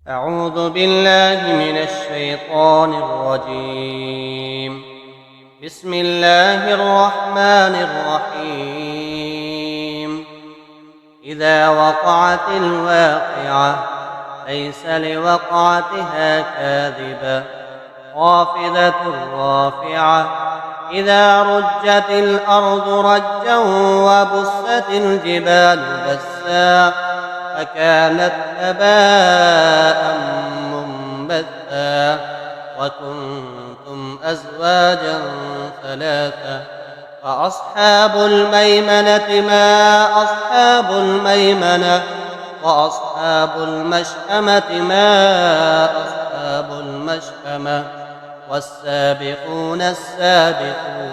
أعوذ بالله من الشيطان الرجيم. بسم الله الرحمن الرحيم. إذا وقعت الواقعة ليس لوقعتها كاذبة خافضة رافعة إذا رجت الأرض رجا وبست الجبال بسا فكانت هباء منبثا وكنتم أزواجا ثلاثة فأصحاب الميمنة ما أصحاب الميمنة وأصحاب المشأمة ما أصحاب المشأمة والسابقون السابقون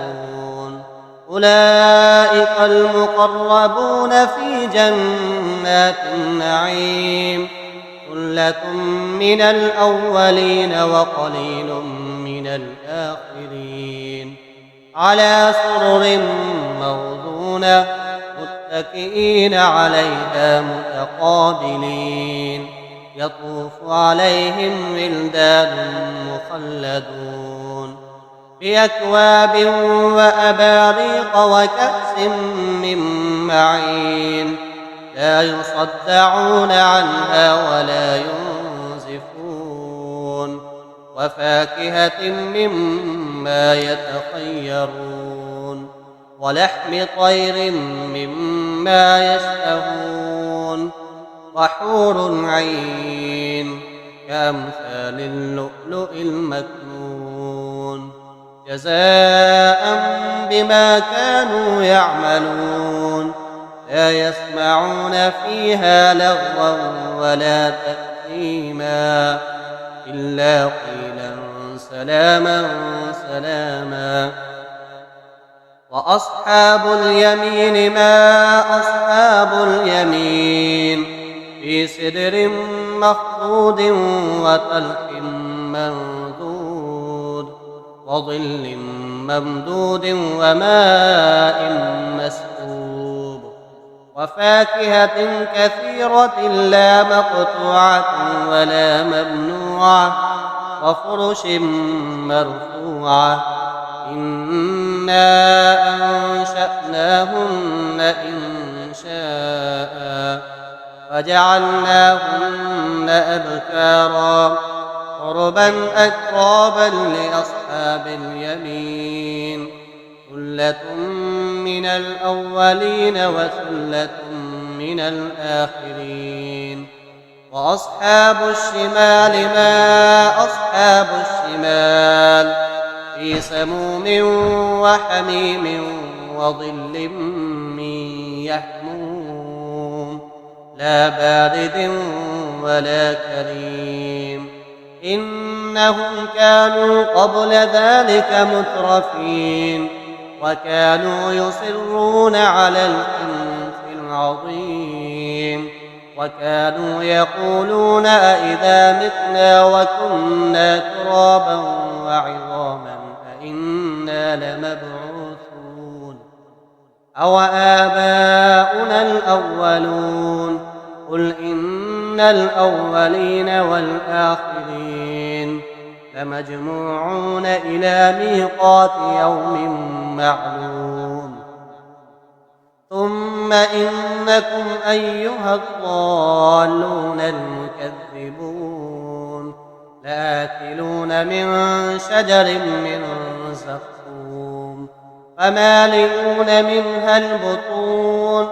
أولئك المقربون في جنات النعيم ثلة من الأولين وقليل من الآخرين على سرر موضونة متكئين عليها متقابلين يطوف عليهم ولدان مخلدون بأكواب وأباريق وكأس من معين لا يصدعون عنها ولا ينزفون وفاكهة مما يتخيرون ولحم طير مما يشتهون وحور عين كأمثال اللؤلؤ المكنون جزاء بما كانوا يعملون لا يسمعون فيها لغوا ولا تأثيما إلا قيلا سلاما سلاما وأصحاب اليمين ما أصحاب اليمين في سدر مخضود وطلح منضود وظل ممدود وماء مسكوب وفاكهة كثيرة لا مقطوعة ولا ممنوعة وفرش مرفوعة إنا أنشأناهن إنشاء وجعلناهن أبكارا عربا أترابا لأصحاب اليمين ثلة من الأولين وثلة من الآخرين وأصحاب الشمال ما أصحاب الشمال في سموم وحميم وظل من يحموم لا بارد ولا كريم إنهم كانوا قبل ذلك مترفين وكانوا يصرون على الحنث العظيم وكانوا يقولون أئذا متنا وكنا ترابا وعظاما أئنا لمبعوثون أو آباؤنا الأولون قل إن الأولين والآخرين لمجموعون إلى ميقات يوم معلوم ثم إنكم أيها الضالون المكذبون لآكلون من شجر من زقوم فمالئون منها البطون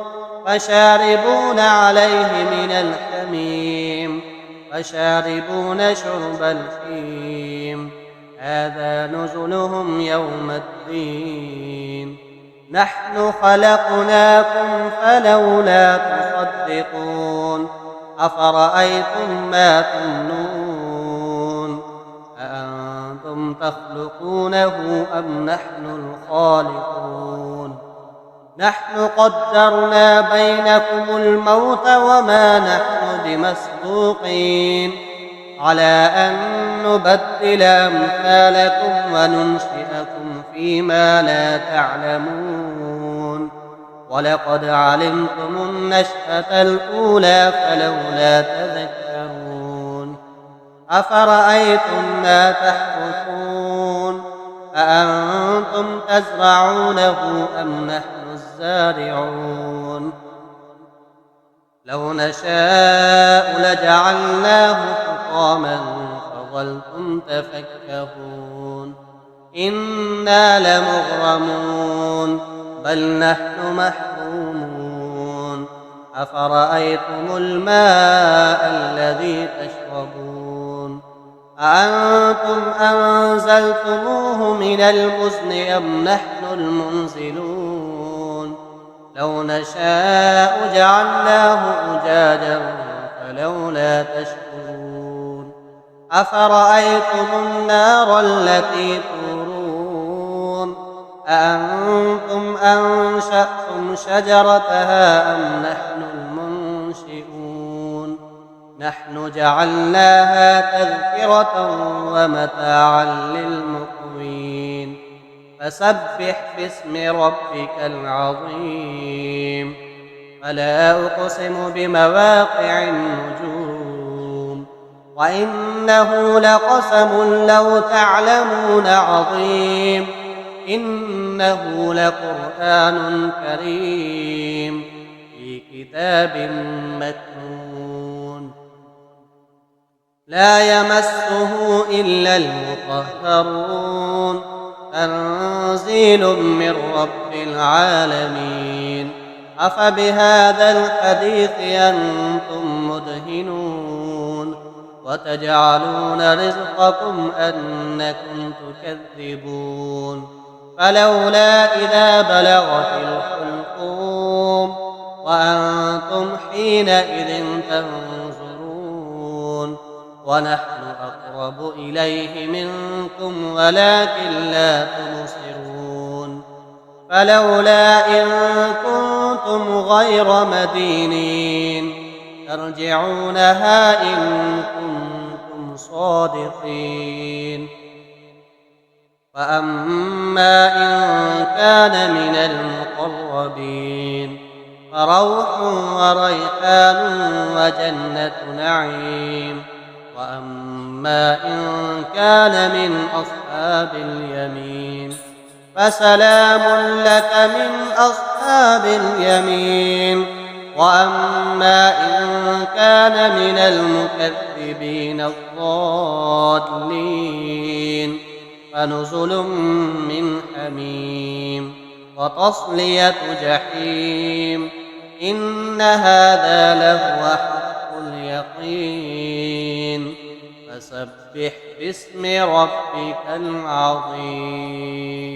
فشاربون عليه من الحميم فشاربون شرب الحميم هذا نزلهم يوم الدين نحن خلقناكم فلولا تصدقون أفرأيتم ما تمنون أأنتم تخلقونه أم نحن الخالقون نحن قدرنا بينكم الموت وما نحن بمسبوقين على أن نبدل أمثالكم وننشئكم فيما لا تعلمون ولقد علمتم النشأة الأولى فلولا تذكرون أفرأيتم ما تحرثون أأنتم تزرعونه أم نحن الزارعون لو نشاء لجعلناه حطاما فظلتم تفكهون إنا لمغرمون بل نحن محرومون أفرأيتم الماء الذي تشربون أأنتم أنزلتموه من المزن أم نحن المنزلون لو نشاء جعلناه أجاجا فلولا تشكرون أفرأيتم النار التي تورون أأنتم أنشأتم شجرتها أم نحن المنشئون نحن جعلناها تذكرة ومتاعا للمقوين فسبح باسم ربك العظيم فلا أقسم بمواقع النجوم وإنه لقسم لو تعلمون عظيم إنه لقرآن كريم في كتاب مكنون لا يمسه إلا المطهرون تنزيل من رب العالمين أفبهذا الحديث أنتم مدهنون وتجعلون رزقكم أنكم تكذبون فلولا إذا بلغت الحلقوم وأنتم حينئذ تنظرون ونحن أقرب إليه منكم ولكن لا تبصرون فلولا إن كنتم غير مدينين ترجعونها إن كنتم صادقين فأما إن كان من المقربين فروح وريحان وجنة نعيم وأما إن كان من أصحاب اليمين فسلام لك من أصحاب اليمين وأما إن كان من المكذبين الضالين فنزل من حميم وتصلية جحيم إن هذا لهو حق اليقين فسبح باسم ربك العظيم